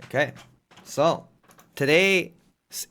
Okay, so today's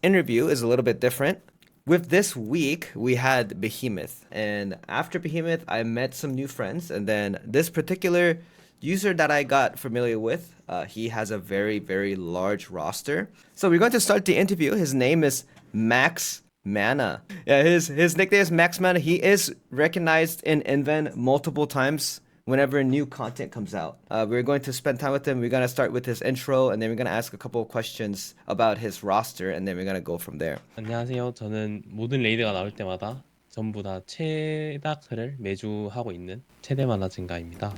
interview is a little bit different. With this week, we had Behemoth, and after Behemoth, I met some new friends, and then this particular user that I got familiar with, he has a very, very large roster. So we're going to start the interview. His name is Max Mana. Yeah, his nickname is Max Mana. He is recognized in Inven multiple times whenever new content comes out. We're going to spend time with him. We're going to start with his intro, and then we're going to ask a couple of questions about his roster, and then we're going to go from there. 안녕하세요. 저는 모든 레이드가 나올 때마다 전부 다 최다크를 매주 하고 있는 최대 만화 증가입니다.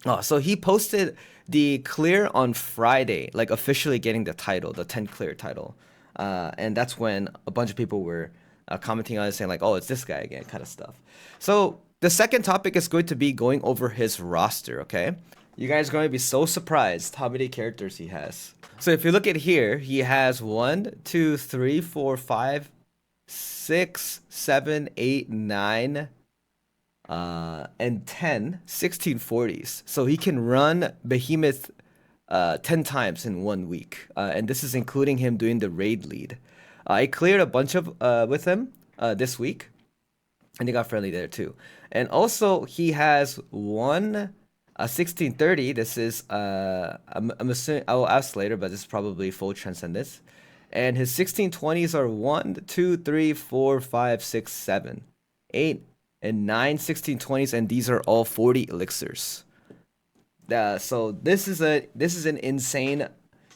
Oh, so he posted the clear on Friday, like officially getting the title, the 10 clear title. And that's when a bunch of people were commenting on it saying like, oh, it's this guy again, kind of stuff. So the second topic is going to be going over his roster, okay? You guys are going to be so surprised how many characters he has. So if you look at here, he has 1, 2, 3, 4, 5, 6, 7, 8, 9, and 10 1640s. So he can run Behemoth 10 times in 1 week. And this is including him doing the raid lead. I cleared a bunch of with him this week. And he got friendly there too. And also he has one 1630. This is I'm assuming I will ask later, but this is probably full transcendence. And his 1620s are 1, 2, 3, 4, 5, 6, 7, 8, and 9 1620s, and these are all 40 elixirs. So this is an insane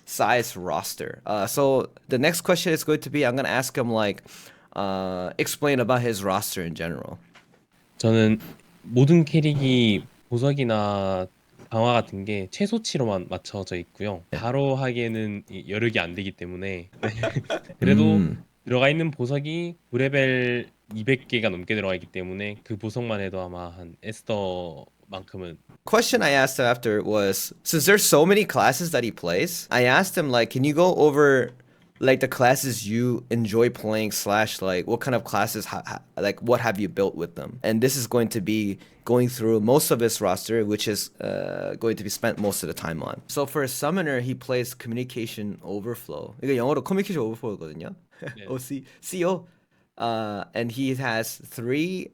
size roster. So the next question is going to be, I'm gonna ask him like explain about his roster in general. 저는 모든 캐릭이 보석이나 강화 같은 게 최소치로만 맞춰져 있고요. 바로 하기에는 여력이 안 되기 때문에 그래도 들어가 있는 보석이 9레벨 200개가 넘게 들어가 있기 때문에 그 보석만 해도 아마 한 에스더만큼은. Question I asked him after was, since there's so many classes that he plays, I asked him like, can you go over like the classes you enjoy playing slash like what kind of classes like what have you built with them? And this is going to be going through most of his roster, which is going to be spent most of the time on. So for a summoner, he plays Communication Overflow. 이게 영어로 Communication Overflow거든요. 네. CO. And he has 3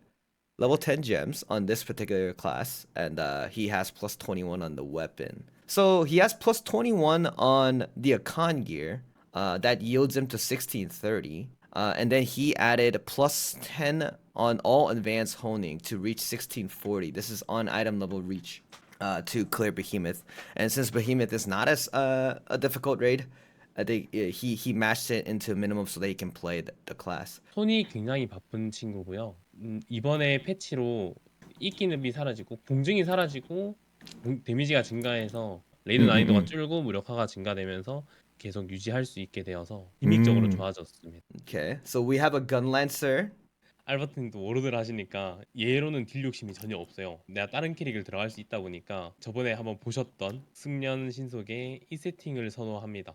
level 10 gems on this particular class, and he has plus 21 on the weapon. So he has plus 21 on the Akan gear. That yields him to 1630. And then he added plus 10 on all advanced honing to reach 1640. This is on item level reach to clear Behemoth. And since Behemoth is not as a difficult raid, I think he matched it into minimum so that he can play the class. 손이 굉장히 바쁜 친구고요. 이번에 패치로 이끼늪이 사라지고 공증이 사라지고 데미지가 증가해서 레이드 난이도가 줄고 무력화가 증가되면서 계속 유지할 수 있게 되어서 기믹적으로 좋아졌습니다. Okay, so we have a gun lancer. 알버트님도 워로드를 하시니까 얘로는 딜 욕심이 전혀 없어요. 내가 다른 캐릭을 들어갈 수 있다 보니까 저번에 한번 보셨던 승련 신속의 이 세팅을 선호합니다.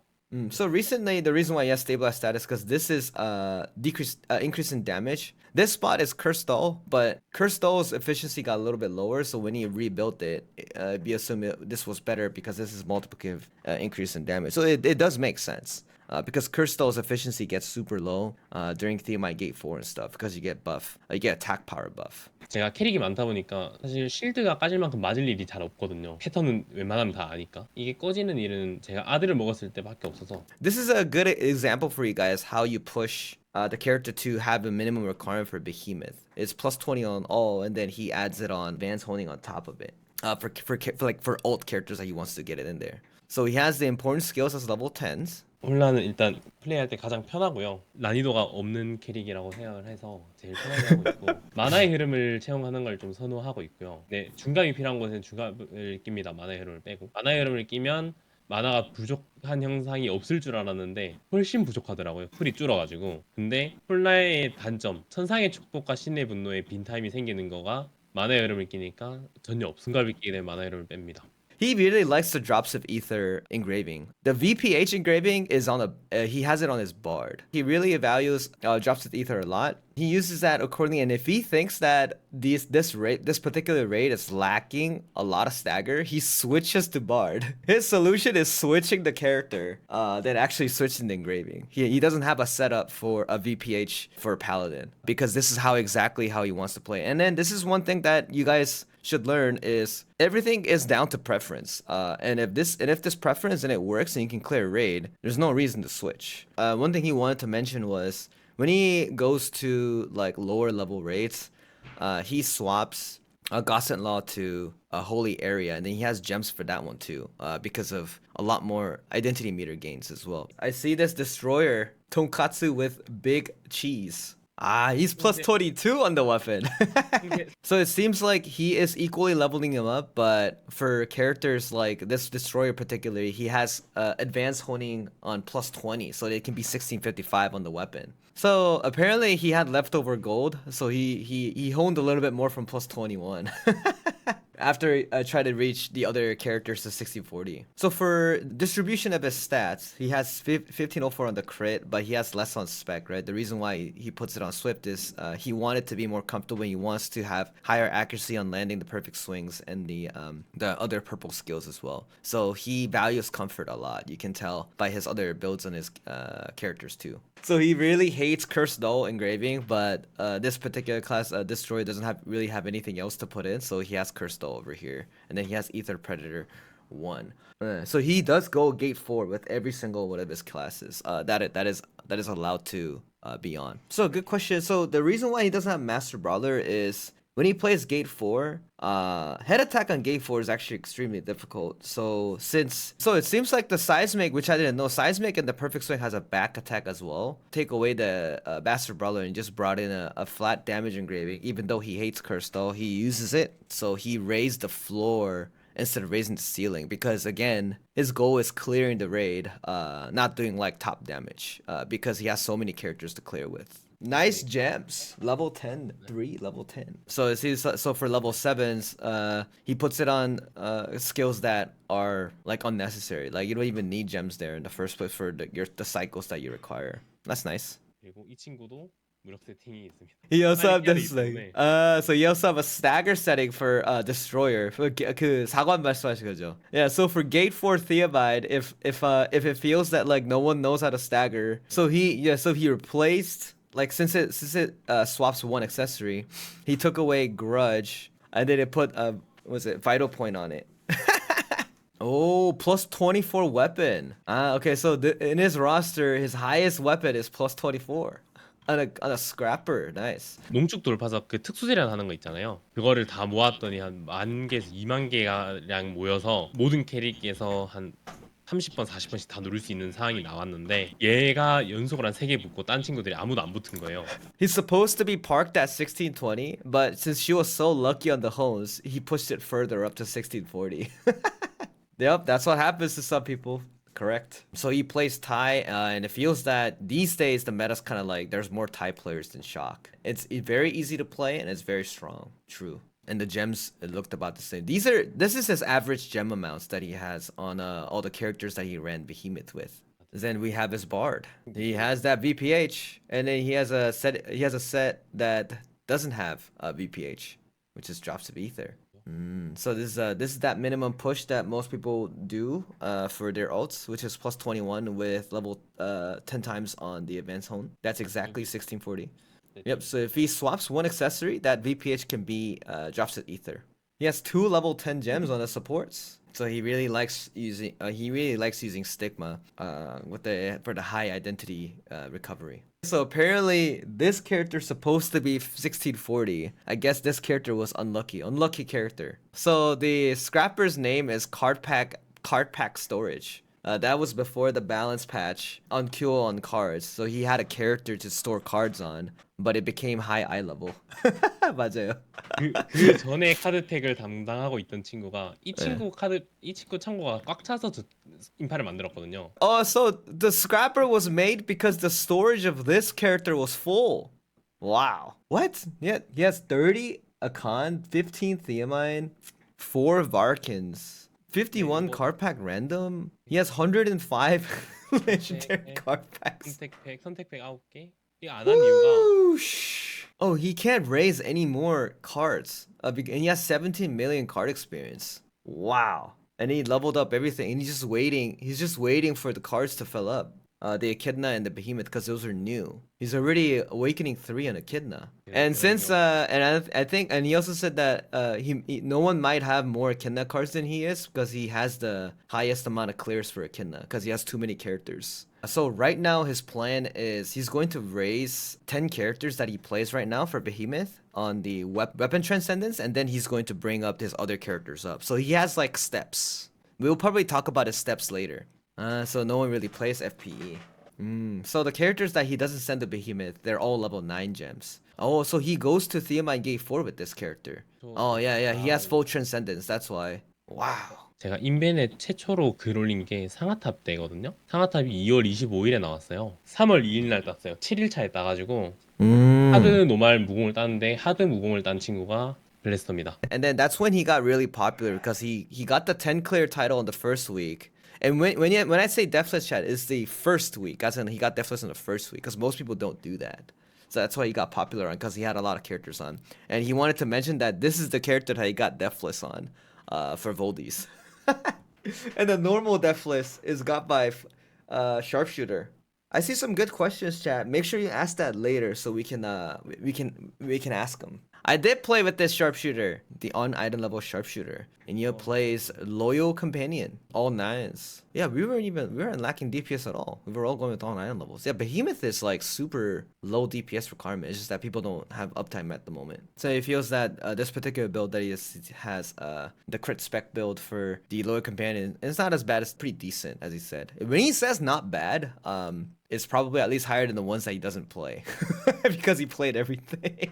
So recently, the reason why he has stabilized status because this is increase in damage. This spot is Curse Doll, but Curse Doll's efficiency got a little bit lower. So when he rebuilt it, be assumed this was better because this is multiplicative increase in damage. So it does make sense. Because Curse Doll's efficiency gets super low during Theomite Gate 4 and stuff because you get buff, you get attack power buff. 제가 캐릭이 많다 보니까 사실 실드가 까질 만큼 맞을 일이 잘 없거든요. 패턴은 웬만하면 다 아니까. 이게 꺼지는 일은 제가 아들을 먹었을 때밖에 없어서. This is a good example for you guys how you push the character to have a minimum requirement for Behemoth. It's plus 20 on all, and then he adds it on advanced honing on top of it. For alt characters that he wants to get it in there. So he has the important skills as level 10s. 홀라는 일단 플레이할 때 가장 편하고요. 난이도가 없는 캐릭이라고 생각을 해서 제일 편하게 하고 있고 만화의 흐름을 채용하는 걸 좀 선호하고 있고요. 네, 중갑이 필요한 곳에는 중갑을 낍니다. 만화의 흐름을 빼고 만화의 흐름을 끼면 만화가 부족한 형상이 없을 줄 알았는데 훨씬 부족하더라고요. 풀이 줄어가지고. 근데 홀라의 단점, 천상의 축복과 신의 분노의 빈타임이 생기는 거가 만화의 흐름을 끼니까 전혀 없음. 중갑이 끼게 되면 만화의 흐름을 뺍니다. He really likes the drops of ether engraving. The VPH engraving is on he has it on his bard. He really values drops of ether a lot. He uses that accordingly, and if he thinks that this particular raid is lacking a lot of stagger, he switches to Bard. His solution is switching the character, than actually switching the engraving. He doesn't have a setup for a VPH for Paladin because this is exactly how he wants to play. And then this is one thing that you guys should learn is everything is down to preference. And if this preference and it works and you can clear raid, there's no reason to switch. One thing he wanted to mention was when he goes to like lower level raids, he swaps a Gossip Law to a Holy Area, and then he has gems for that one too, because of a lot more identity meter gains as well. I see this Destroyer Tonkatsu with big cheese. He's plus 22 on the weapon. So it seems like he is equally leveling him up, but for characters like this Destroyer particularly, he has advanced honing on plus 20, so it can be 1655 on the weapon. So apparently he had leftover gold, so he honed a little bit more from plus 21. After I try to reach the other characters to 6040. So for distribution of his stats, he has 1504 on the crit, but he has less on spec, right? The reason why he puts it on Swift is he wanted to be more comfortable. He wants to have higher accuracy on landing the perfect swings and the other purple skills as well. So he values comfort a lot. You can tell by his other builds on his characters too. So he really hates Cursed Dull engraving, but this particular class, Destroyer, doesn't really have anything else to put in, so he has Cursed Dull over here, and then he has Ether Predator 1. So he does go Gate 4 with every single one of his classes. That is allowed to be on. So good question. So the reason why he doesn't have Master Brawler is when he plays Gate 4, head attack on Gate 4 is actually extremely difficult. So it seems like the Seismic, which I didn't know, Seismic and the Perfect Swing has a back attack as well. Take away the Master Brawler and just brought in a flat damage engraving. Even though he hates Curse though, he uses it. So he raised the floor instead of raising the ceiling because again, his goal is clearing the raid, not doing like top damage, because he has so many characters to clear with. Nice gems. Level 10, 3, level 10. So for level 7s, he puts it on skills that are like unnecessary. Like you don't even need gems there in the first place for the cycles that you require. That's nice. 그리고 이 친구도 무력 세팅이 있습니다. He also have 빨리 this 때문에. like, so you also have a stagger setting for Destroyer. 그 사관 말씀하신 거죠. Yeah, so for Gate 4 Theobald, if it feels that like no one knows how to stagger, so he replaced, like since it swaps one accessory, he took away Grudge and then it put Vital Point on it. Oh, plus 24 weapon. Okay, so in his roster, his highest weapon is plus 24 on a scrapper. Nice. 농축 돌파석 그 특수재련 하는 거 있잖아요. 그거를 다 모았더니 한 10,000개에서 20,000개가량 모여서 모든 캐릭에서 한 30번, 40번씩 다 누를 수 있는 상황이 나왔는데 얘가 연속으로 한 3개 붙고 딴 친구들이 아무도 안 붙은 거예요. He's supposed to be parked at 1620, but since she was so lucky on the hones, he pushed it further up to 1640. Yep, that's what happens to some people. Correct. So he plays Thai, and it feels that these days the meta's kind of like there's more Thai players than Shock. It's very easy to play and it's very strong. True. And the gems, it looked about the same. This is his average gem amounts that he has on all the characters that he ran Behemoth with. Then we have his Bard. He has that VPH, and then he has a set that doesn't have VPH, which is Drops of Ether. So this is that minimum push that most people do for their ults, which is plus 21 with level 10 times on the advanced hone. That's exactly 1640. Yep, so if he swaps one accessory, that VPH can be Drops of Ether. He has 2 level 10 gems on the supports. So he really likes using Stigma for the high identity recovery. So apparently this character is supposed to be 1640. I guess this character was unlucky character. So the scrapper's name is Card Pack Storage. That was before the balance patch on Q on cards. So he had a character to store cards on, but it became high eye level. 맞아요. 그 전에 카드택을 담당하고 있던 친구가 이 친구 창고가 꽉 차서 인파를 만들었거든요. Oh, so the scrapper was made because the storage of this character was full. Wow. What? Yeah, he has 30 Akan, 15 Theamine, 4 Varkins, 51 card pack random. He has 105 legendary card packs. 선택팩 9개. 이거 안 한 이유가 Oh, he can't raise any more cards. And he has 17 million card experience. Wow. And he leveled up everything. And he's just waiting. He's just waiting for the cards to fill up. The Echidna and the Behemoth, because those are new. He's already awakening 3 on Echidna. And 이런 since 경우 and I think, and he also said that no one might have more Echidna cards than he is because he has the highest amount of clears for Echidna because he has too many characters. So right now his plan is he's going to raise 10 characters that he plays right now for Behemoth on the weapon transcendence, and then he's going to bring up his other characters up. So he has like steps. We'll probably talk about his steps later. So no one really plays FPE. So the characters that he doesn't send to Behemoth, they're all level 9 gems. Oh, so he goes to Theomine Gate 4 with this character. 또 Oh, yeah, yeah, he 제가 has full transcendence, that's why. Wow. 제가 인벤에 최초로 글 올린 게 상하탑 때거든요. 상하탑이 2월 25일에 나왔어요. 3월 2일 날 땄어요. 7일 차에 따가지고 하드 노말 무공을 땄는데 하드 무공을 딴 친구가 블래스터입니다. And then that's when he got really popular because he got the 10 clear title in the first week. And when I say Deathless chat, it's the first week. As in he got Deathless in the first week because most people don't do that. So that's why he got popular on because he had a lot of characters on. And he wanted to mention that this is the character that he got Deathless on for Voldies. And the normal Deathless is got by Sharpshooter. I see some good questions, chat. Make sure you ask that later so we can ask them. I did play with this sharpshooter, the on item level sharpshooter. And he plays loyal companion, all nines. Yeah, we weren't lacking DPS at all. We were all going with all 9 levels. Yeah, Behemoth is like super low DPS requirement. It's just that people don't have uptime at the moment. So he feels that this particular build that he has the crit spec build for the loyal companion. It's not as bad. It's pretty decent, as he said. When he says not bad, it's probably at least higher than the ones that he doesn't play because he played everything.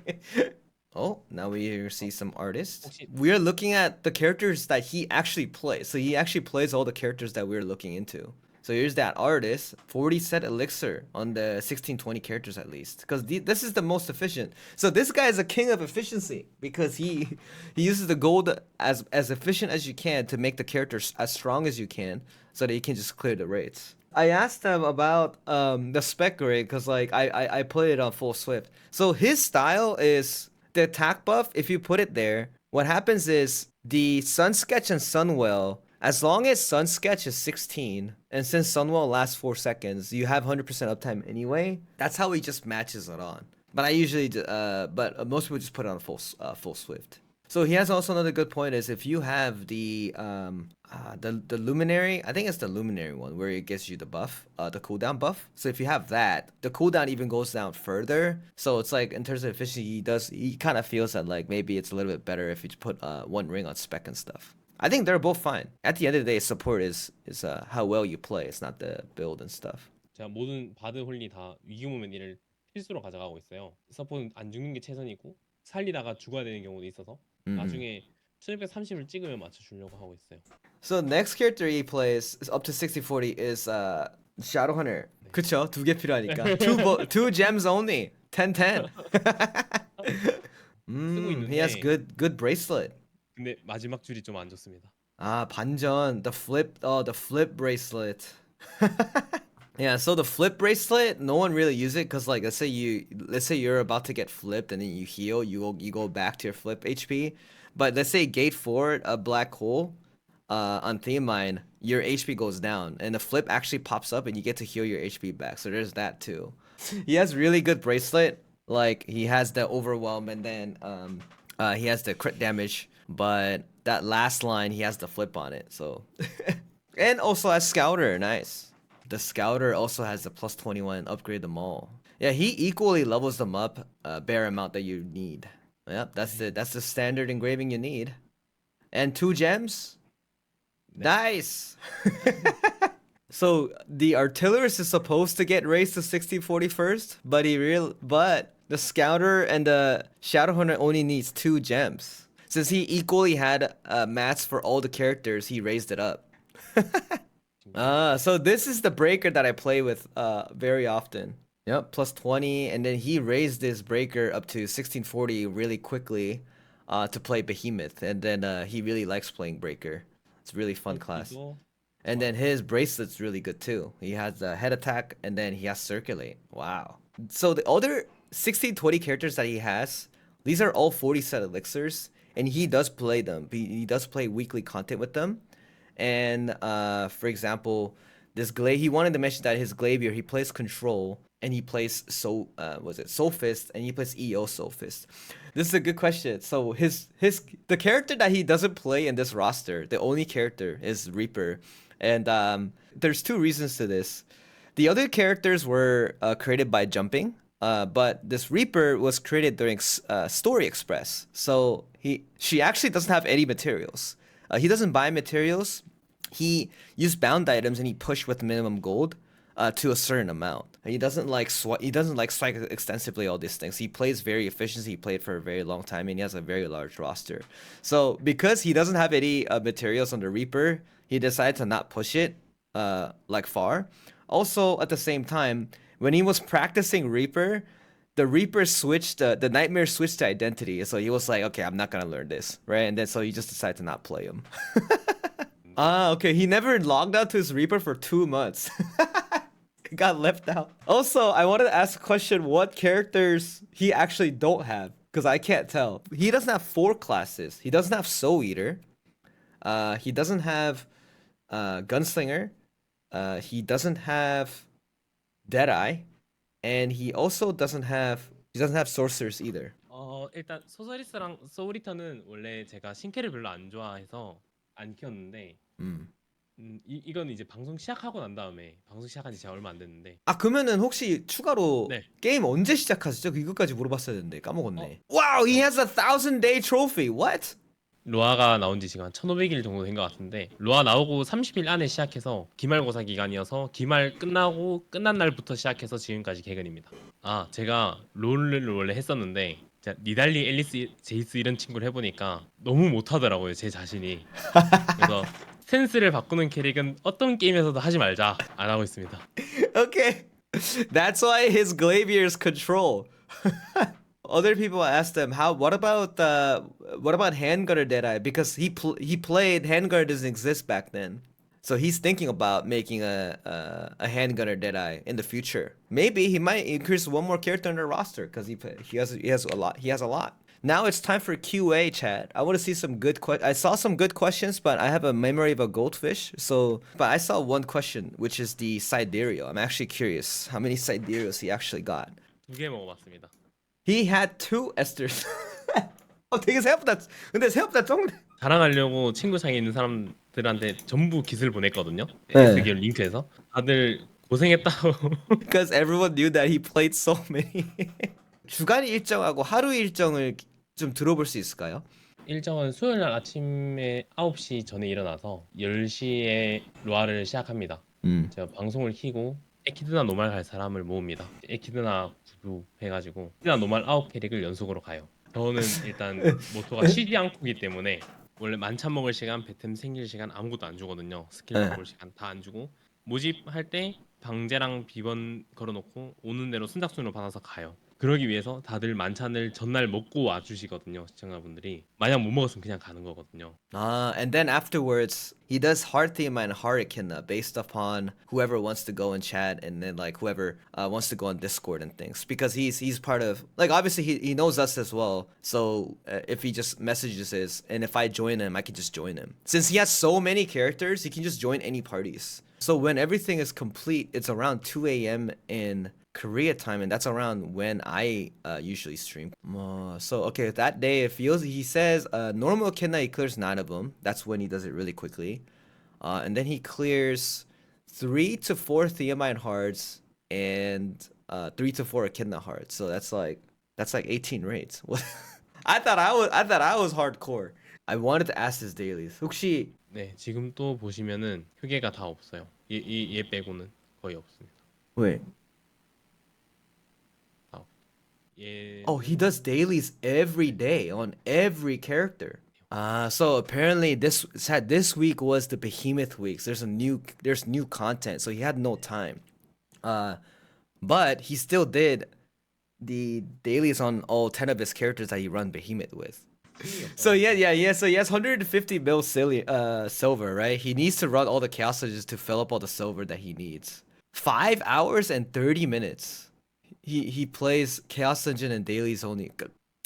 Oh, now we see some artists. 혹시 We are looking at the characters that he actually plays. So he actually plays all the characters that we're looking into. So here's that artist, 40 set elixir on the 1620 characters at least. Because this is the most efficient. So this guy is a king of efficiency because he uses the gold as efficient as you can to make the characters as strong as you can so that he can just clear the raids. I asked him about the spec grade because like I played it on full Swift. So his style is the attack buff. If you put it there, what happens is the Sun Sketch and Sunwell. As long as Sun Sketch is 16, and since Sunwell lasts 4 seconds, you have 100% uptime anyway. That's how he just matches it on. But I usually, most people just put it on full Swift. So he has also another good point is if you have the luminary, I think it's the luminary one where it gives you the buff, the cooldown buff. So if you have that, the cooldown even goes down further. So it's like in terms of efficiency, he kind of feels that like maybe it's a little bit better if you put one ring on spec and stuff. I think they're both fine. At the end of the day, support is how well you play. It's not the build and stuff. 제가 모든 바드 홀리 다 위기모멘이를 필수로 가져가고 있어요. 서포는 안 죽는 게 최선이고 살리다가 죽어야 되는 경우도 있어서 나중에 730을 찍으면 맞춰주려고 하고 있어요. So next character he plays is up to 60-40 is Shadowhunter. 그쵸? 2개 필요하니까. two gems only. 10-10. 쓰고 있는데 He has good bracelet. 근데 마지막 줄이 좀 안 좋습니다. 반전, the flip bracelet. Yeah, so the flip bracelet, no one really uses it because like let's say you're about to get flipped and then you heal, you go back to your flip HP. But let's say gate 4, a black hole, on theme mine, your HP goes down and the flip actually pops up and you get to heal your HP back. So there's that too. He has really good bracelet. Like he has the overwhelm and then he has the crit damage, but that last line he has the flip on it. So and also has Scouter, nice. The Scouter also has the plus 21 upgrade them all. Yeah, he equally levels them up bare amount that you need. Yep, that's the standard engraving you need. And 2 gems. Nice. So the artillerist is supposed to get raised to 60-40 first, but the Scouter and the Shadowhunter only needs 2 gems. Since he equally had mats for all the characters, he raised it up. So this is the breaker that I play with very often. Yep, plus 20, and then he raised this breaker up to 1640 really quickly to play Behemoth, and then he really likes playing breaker. It's a really fun class. And then his bracelet's really good too. He has the head attack, and then he has circulate. Wow. So the other 1620 characters that he has, these are all 40 set elixirs, and he does play them. He does play weekly content with them. And for example, this glaive, he wanted to mention that his Glavier, he plays control and he plays Soul Fist, and he plays EO Soul Fist. This is a good question. So the character that he doesn't play in this roster, the only character is Reaper. And there's two reasons to this. The other characters were created by jumping, but this Reaper was created during Story Express. So she actually doesn't have any materials. He doesn't buy materials. He used bound items and he pushed with minimum gold to a certain amount. He doesn't like strike extensively all these things. He plays very efficiently. He played for a very long time and he has a very large roster. So because he doesn't have any materials on the Reaper, he decided to not push it like far. Also, at the same time, when he was practicing Reaper, the Reaper switched the Nightmare switched to identity. So he was like, okay, I'm not gonna learn this, right? And then so he just decided to not play him. Ah, okay. He never logged out to his Reaper for 2 months. He got left out. Also, I wanted to ask a question: what characters he actually don't have? Because I can't tell. He doesn't have 4 classes. He doesn't have Soul Eater. He doesn't have Gunslinger. He doesn't have Deadeye, and he doesn't have Sorceress either. 일단 소서리스랑 소울리터는 원래 제가 신캐를 별로 안 좋아해서 안 키웠는데 음. 이건 이제 방송 시작하고 난 다음에 방송 시작한 지 제가 얼마 안 됐는데 아, 그러면은 혹시 추가로 네. 게임 언제 시작하시죠? 이것까지 물어봤어야 되는데 까먹었네. 어, Wow, he has a 1,000-day trophy. What? 로아가 나온 지 지금 한 1500일 정도 된 것 같은데 로아 나오고 30일 안에 시작해서 기말고사 기간이어서 기말 끝나고 끝난 날부터 시작해서 지금까지 개근입니다. 아 제가 롤을 원래 했었는데 니달리, 앨리스, 제이스 이런 친구를 해보니까 너무 못하더라고요 제 자신이. 그래서 스탠스를 바꾸는 캐릭은 어떤 게임에서도 하지 말자 안 하고 있습니다. Okay. That's why his Glavier's control. Other people asked him, what about Handgunner Dei? Because he played Handgunner doesn't exist back then. So he's thinking about making a Handgunner Dei in the future. Maybe he might increase one more character on the roster because he has a lot. He has a lot. Now it's time for QA, chat. I want to see some good I saw some good questions, but I have a memory of a goldfish. But I saw one question, which is the Sidereal. I'm actually curious how many Sidereals he actually got. 2개 먹어봤습니다. He had 2 Esthers. 근데 생각보다 적네. 자랑하려고 친구창에 있는 사람들한테 전부 깃을 보냈거든요. 네. S기를 링크해서 다들 고생했다고. Because everyone knew that he played so many. 주간 일정하고 하루 일정을 좀 들어볼 수 있을까요? 일정은 수요일 날 아침에 9시 전에 일어나서 10시에 로아를 시작합니다. 제가 방송을 켜고 에키드나 노말 갈 사람을 모읍니다. 에키드나 구두 해가지고 에키드나 노말 9캐릭을 연속으로 가요. 저는 일단 모토가 쉬지 않고기 때문에 원래 만찬 먹을 시간, 배템 생길 시간 아무것도 안 주거든요. 스킬 먹을 시간 다 안 주고 모집할 때 방제랑 비번 걸어놓고 오는 대로 순삭순으로 받아서 가요. 그러기 위해서 다들 만찬을 전날 먹고 와주시거든요, 시청자분들이. 만약 못 먹었으면 그냥 가는 거거든요. And then afterwards, he does Heart Theme and Harikina based upon whoever wants to go in chat, and then like whoever wants to go on Discord and things. Because he's part of, like, obviously he knows us as well. So if he just messages us, and if I join him, I can just join him. Since he has so many characters, he can just join any parties. So when everything is complete, it's around 2 a.m. in Korea time, and that's around when I usually stream. So okay, that day he says normal Kenna he clears 9 of them. That's when he does it really quickly. And then he clears 3 to 4 Theamine hearts and 3 to 4 Echidna hearts. So that's like 18 raids. I thought I was hardcore. I wanted to ask his dailies. 혹시 네, 지금 또 보시면은 휴게가 다 없어요. 얘 빼고는 거의 없습니다. 왜? Oh, he does dailies every day on every character. So apparently this week was the Behemoth weeks. There's new content, so he had no time. But he still did the dailies on all 10 of his characters that he run Behemoth with. So yeah. So he has 150 mil silver, right? He needs to run all the chaos surges to fill up all the silver that he needs. 5 hours and 30 minutes. he plays Chaos Dungeon and Dailies only.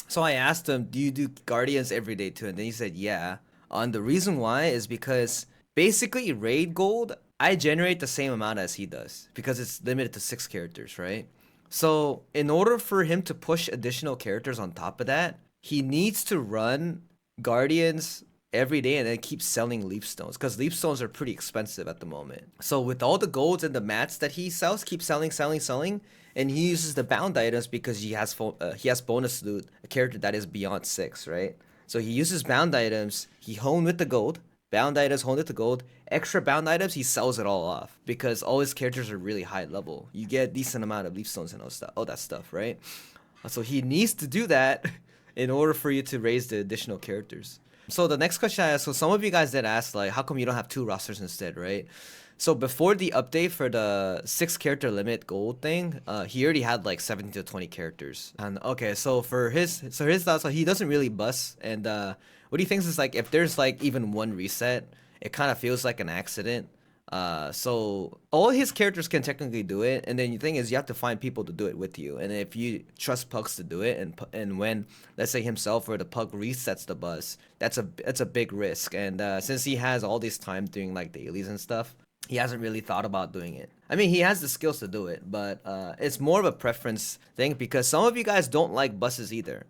So I asked him, "Do you do Guardians every day too?" And then he said, "Yeah." And the reason why is because basically raid gold, I generate the same amount as he does because it's limited to 6 characters, right? So in order for him to push additional characters on top of that, he needs to run Guardians every day and then keep selling leaf stones because leaf stones are pretty expensive at the moment. So with all the golds and the mats that he sells, keep selling, selling, selling, and he uses the bound items because he has bonus loot, a character that is beyond 6, right? So he uses bound items, he honed with the gold, bound items honed with the gold, extra bound items, he sells it all off because all his characters are really high level. You get a decent amount of leaf stones and all that stuff, right? So he needs to do that in order for you to raise the additional characters. So the next question I asked, so some of you guys did ask, like, how come you don't have 2 rosters instead, right? So before the update for the 6 character limit gold thing, he already had like 17 to 20 characters. And okay, so for his thoughts, so he doesn't really bust. And what he thinks is like if there's like even one reset, it kind of feels like an accident. So all his characters can technically do it, and then the thing is you have to find people to do it with you. And if you trust Pugs to do it, and when let's say himself or the Pug resets the bus, that's a big risk. And since he has all this time doing like dailies and stuff, he hasn't really thought about doing it. I mean, he has the skills to do it, but it's more of a preference thing because some of you guys don't like buses either.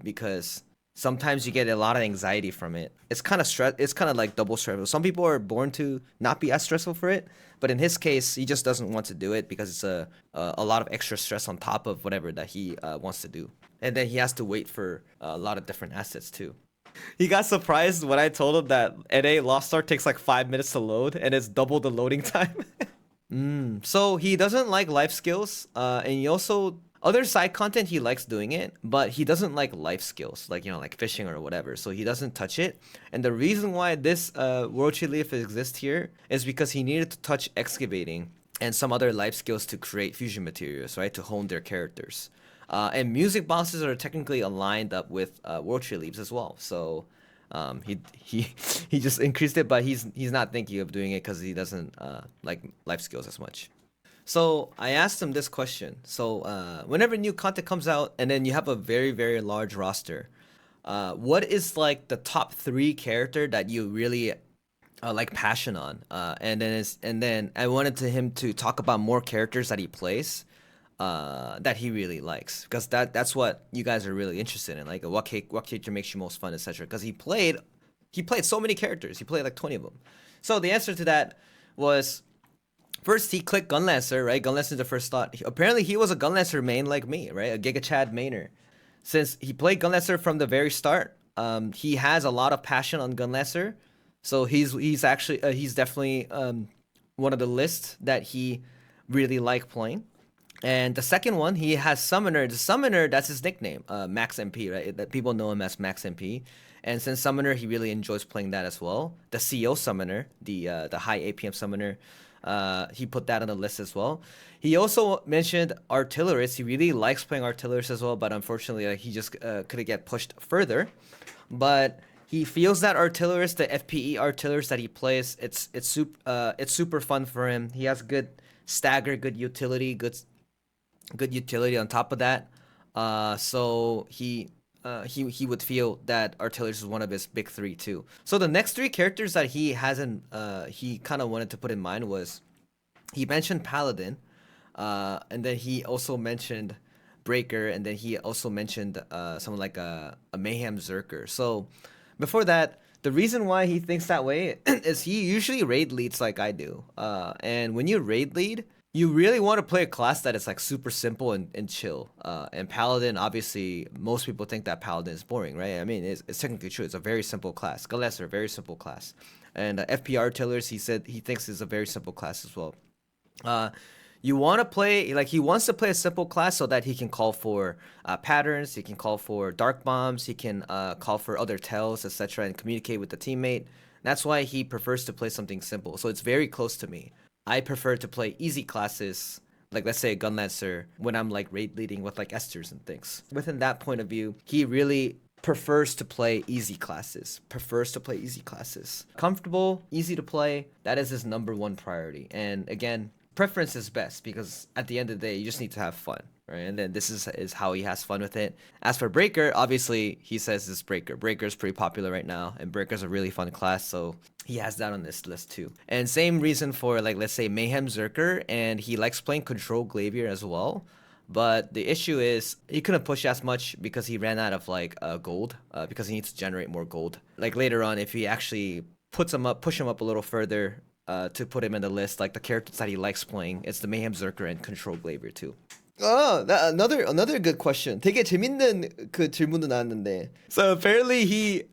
Because sometimes you get a lot of anxiety from it. It's kind of stress. It's kind of like double stressful. Some people are born to not be as stressful for it, but in his case, he just doesn't want to do it because it's a lot of extra stress on top of whatever that he wants to do, and then he has to wait for a lot of different assets too. He got surprised when I told him that NA Lost Star takes like 5 minutes to load and it's double the loading time. So he doesn't like life skills, and he also other side content he likes doing it, but he doesn't like life skills, like like fishing or whatever. So he doesn't touch it. And the reason why this World Tree Leaf exists here is because he needed to touch excavating and some other life skills to create fusion materials, right, to hone their characters. And music boxes are technically aligned up with World Tree Leaves as well. So he just increased it, but he's not thinking of doing it because he doesn't like life skills as much. So I asked him this question. So whenever new content comes out, and then you have a very very large roster, what is like the top 3 character that you really like passion on? And then I wanted him to talk about more characters that he plays that he really likes because that's what you guys are really interested in, like what character makes you most fun, etc. Because he played so many characters. He played like 20 of them. So the answer to that was first he clicked Gunlancer, right? Gunlancer is the first thought. Apparently he was a Gunlancer main like me, right? A Giga Chad mainer. Since he played Gunlancer from the very start, he has a lot of passion on Gunlancer. So he's actually he's definitely one of the lists that he really like playing. And the second one, he has Summoner. The Summoner, that's his nickname, Max MP, right? That people know him as Max MP. And since Summoner, he really enjoys playing that as well. The CO Summoner, the high APM Summoner, he put that on the list as well. He also mentioned Artillerist. He really likes playing Artillerist as well, but unfortunately, he just couldn't get pushed further. But he feels that Artillerist, the FPE Artillerist that he plays, it's super fun for him. He has good stagger, good utility on top of that. So he would feel that Artillerist is one of his big 3 too. So the next 3 characters that he hasn't he kind of wanted to put in mind was he mentioned Paladin, and then he also mentioned Breaker, and then he also mentioned someone like a Mayhem Zerker. So before that, the reason why he thinks that way is he usually raid leads like I do. And when you raid lead, you really want to play a class that is like super simple and chill. And Paladin, obviously, most people think that Paladin is boring, right? I mean, it's technically true. It's a very simple class. Galesser, very simple class. And FPR Tillers, he said he thinks is a very simple class as well. You want to play, like, he wants to play a simple class so that he can call for patterns, he can call for dark bombs, he can call for other tells, etc., and communicate with the teammate. That's why he prefers to play something simple. So it's very close to me. I prefer to play easy classes, like let's say a Gunlancer, when I'm like raid leading with like Esters and things. Within that point of view, he really prefers to play easy classes. Comfortable, easy to play, that is his number 1 priority. And again, preference is best because at the end of the day, you just need to have fun, right? And then this is how he has fun with it. As for Breaker, obviously he says this Breaker. Breaker's pretty popular right now, and Breaker's a really fun class, so he has that on this list too. And same reason for like let's say Mayhem Zerker, and he likes playing Control Glavier as well. But the issue is he couldn't push as much because he ran out of like gold because he needs to generate more gold. Like later on, if he actually push him up a little further to put him in the list, like the characters that he likes playing, it's the Mayhem Zerker and Control Glavier too. Another good question. 되게 재밌는 그 질문도 나왔는데. So apparently he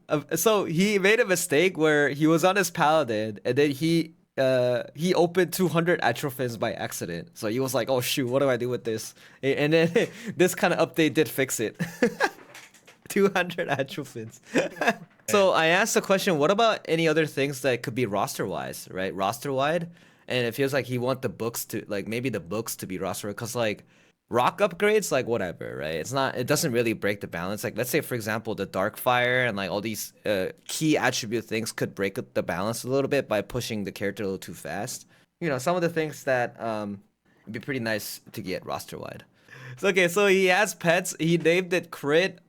made a mistake where he was on his paladin and then he opened 200 Atrophins by accident. So he was like, oh shoot, what do I do with this? And then this kind of update did fix it. 200 Atrophins. So I asked the question, what about any other things that could be roster wise, right? Roster wide. And it feels like he want the books to like maybe the books to be roster because like rock upgrades, like whatever, right? It doesn't really break the balance. Like let's say for example the dark fire and like all these key attribute things could break the balance a little bit by pushing the character a little too fast. You know, some of the things that it'd be pretty nice to get roster wide. So okay, so he has pets. He named it Crit,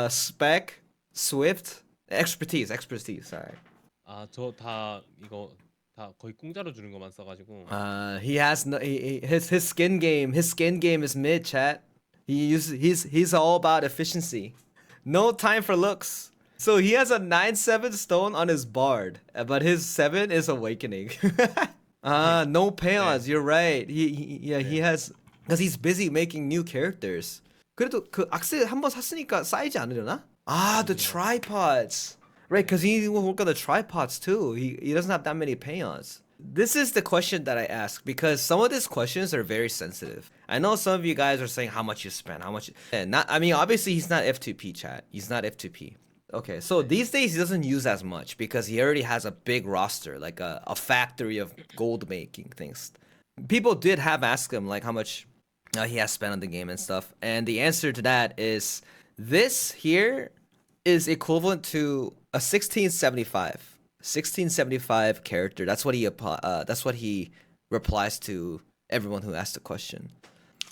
Spec, Swift, Expertise, sorry. 저 다 이거 다 거의 공짜로 주는 것만 써가지고. He has no his skin game. His skin game is mid, chat. He's all about efficiency. No time for looks. So he has a 9/7 stone on his bard, but his 7 is awakening. No payons. You're right. He has because he's busy making new characters. 그래도 그 악세 한번 샀으니까 쌓이지 않으려나? The tripods. Right, because he will work on the tripods too. He doesn't have that many payons. This is the question that I ask because some of these questions are very sensitive. I know some of you guys are saying how much you spent, how much. And not, I mean, obviously he's not F2P, chat. He's not F2P. Okay, so these days he doesn't use as much because he already has a big roster, like a factory of gold making things. People did have asked him like how much he has spent on the game and stuff, and the answer to that is this here is equivalent to a 1675 character. That's what he replies to everyone who asked the question.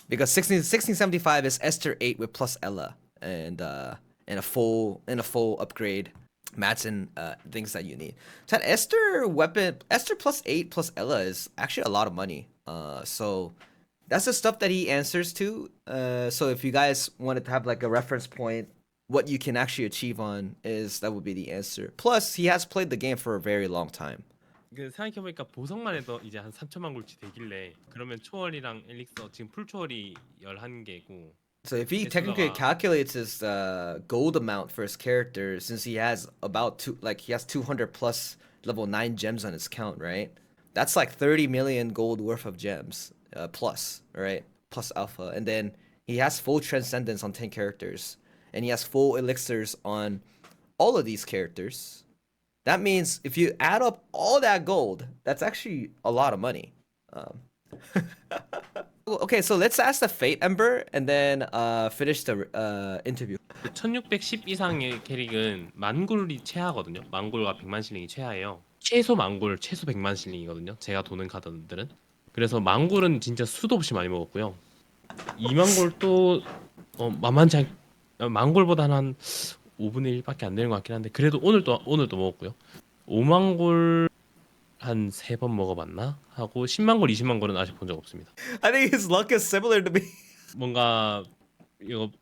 Because 1675 is Esther 8 with plus Ella and a full upgrade mats and things that you need. So that Esther plus 8 plus Ella is actually a lot of money. So that's the stuff that he answers to. So if you guys wanted to have like a reference point, what you can actually achieve on that would be the answer. Plus, he has played the game for a very long time. 그 생각해보니까 보석만 해도 이제 한 3천만 골치 되길래 그러면 초월이랑 엘릭서 지금 풀 초월이 11개고. So if he technically calculates his gold amount for his character, since he has he has 200 plus level 9 gems on his count, right? That's like 30 million gold worth of gems plus, right? Plus alpha, and then he has full transcendence on 10 characters. And he has full elixirs on all of these characters. That means if you add up all that gold, that's actually a lot of money. Okay, so let's ask the Fate Ember and then finish the interview. 1610 이상의 캐릭은 만골이 최하거든요. 만골과 100만 실링이 최하예요. 최소 만골, 최소 100만 실링이거든요. 제가 도는 카드들은. 그래서 만골은 진짜 수도 없이 많이 먹었고요. 2만 골도 만만치 않게 만골보다는 한 5분의 1밖에 안 되는 것 같긴 한데 그래도 오늘도 먹었고요. 5만 골 한 3번 먹어봤나? 하고 10만 골, 20만 골은 아직 본 적 없습니다. I think his luck is similar to me. 뭔가 이거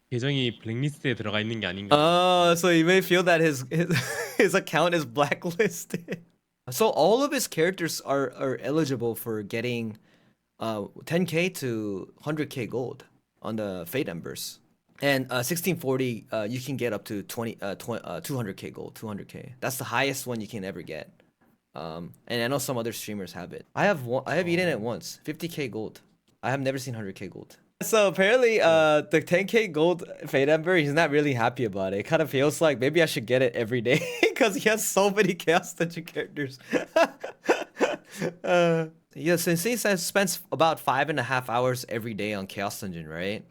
계정이 블랙리스트에 들어가 있는 게 아닌가. So you may feel that his account is blacklisted. So all of his characters are eligible for getting 10k to 100k gold on the Fate Embers. And 1640, you can get up to 200k gold, 200k. That's the highest one you can ever get. And I know some other streamers have it. I have eaten it once, 50k gold. I have never seen 100k gold. So apparently, the 10k gold Fate Ember, he's not really happy about it. It kind of feels like maybe I should get it every day because he has so many Chaos Dungeon characters. Yeah, since he spends about 5.5 hours every day on Chaos Dungeon, right?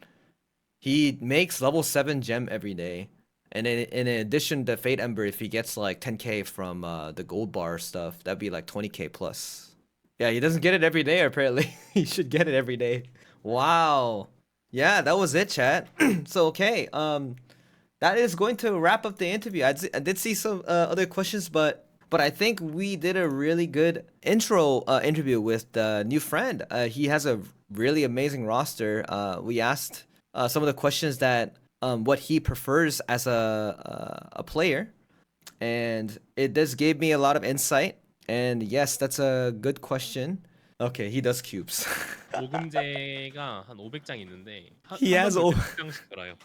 He makes level 7 gem every day. And in addition to Fate Ember, if he gets like 10k from the gold bar stuff, that'd be like 20k plus. Yeah, he doesn't get it every day, apparently. He should get it every day. Wow. Yeah, that was it, chat. So, okay. That is going to wrap up the interview. I did see some other questions, but I think we did a really good intro interview with the new friend. He has a really amazing roster. We asked some of the questions that what he prefers as a player, and it does gave me a lot of insight. And yes, that's a good question. Okay, he does cubes. 모금제가 한 500장 있는데 he 한 번 has 돌 때 over 100장씩 돌아요.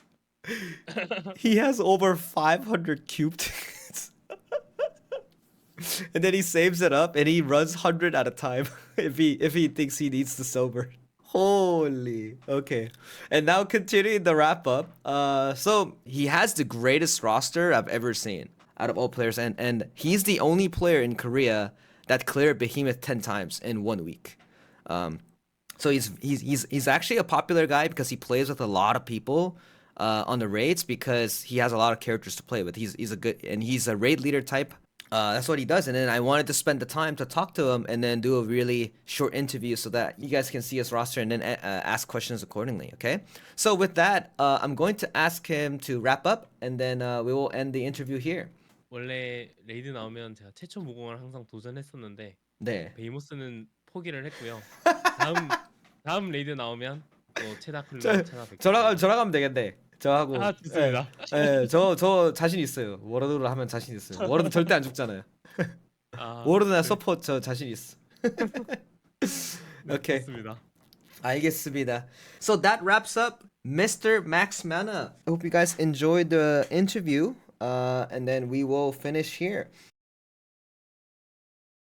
he has over 500 cube tickets. And then he saves it up and he runs 100 at a time if he thinks he needs the silver. Holy. Okay. And now continuing the wrap up. So he has the greatest roster I've ever seen out of all players, and he's the only player in Korea that cleared Behemoth 10 times in 1 week. So he's actually a popular guy because he plays with a lot of people on the raids because he has a lot of characters to play with. He's a good, and he's a raid leader type. That's what he does. And then I wanted to spend the time to talk to him and then do a really short interview so that you guys can see his roster and then ask questions accordingly. Okay. So with that, I'm going to ask him to wrap up and then we will end the interview here. 원래 레이드 나오면 제가 최초 무공을 항상 도전했었는데 네. 베이모스는 포기를 했고요. 다음 다음 레이드 나오면 또 저, 체다클로 찾아뵙겠습니다. 저랑 하면 되겠네. 저하고. 아 예. 좋습니다. 예, 저 자신 있어요. 워로드로 하면 자신 있어요. 워로드 절대 안 죽잖아요. 아 워로드나 네, 서포트 저 자신 있어. 네 Okay. 좋습니다. 알겠습니다. So that wraps up Mr. Max Mana. I hope you guys enjoyed the interview. And then we will finish here.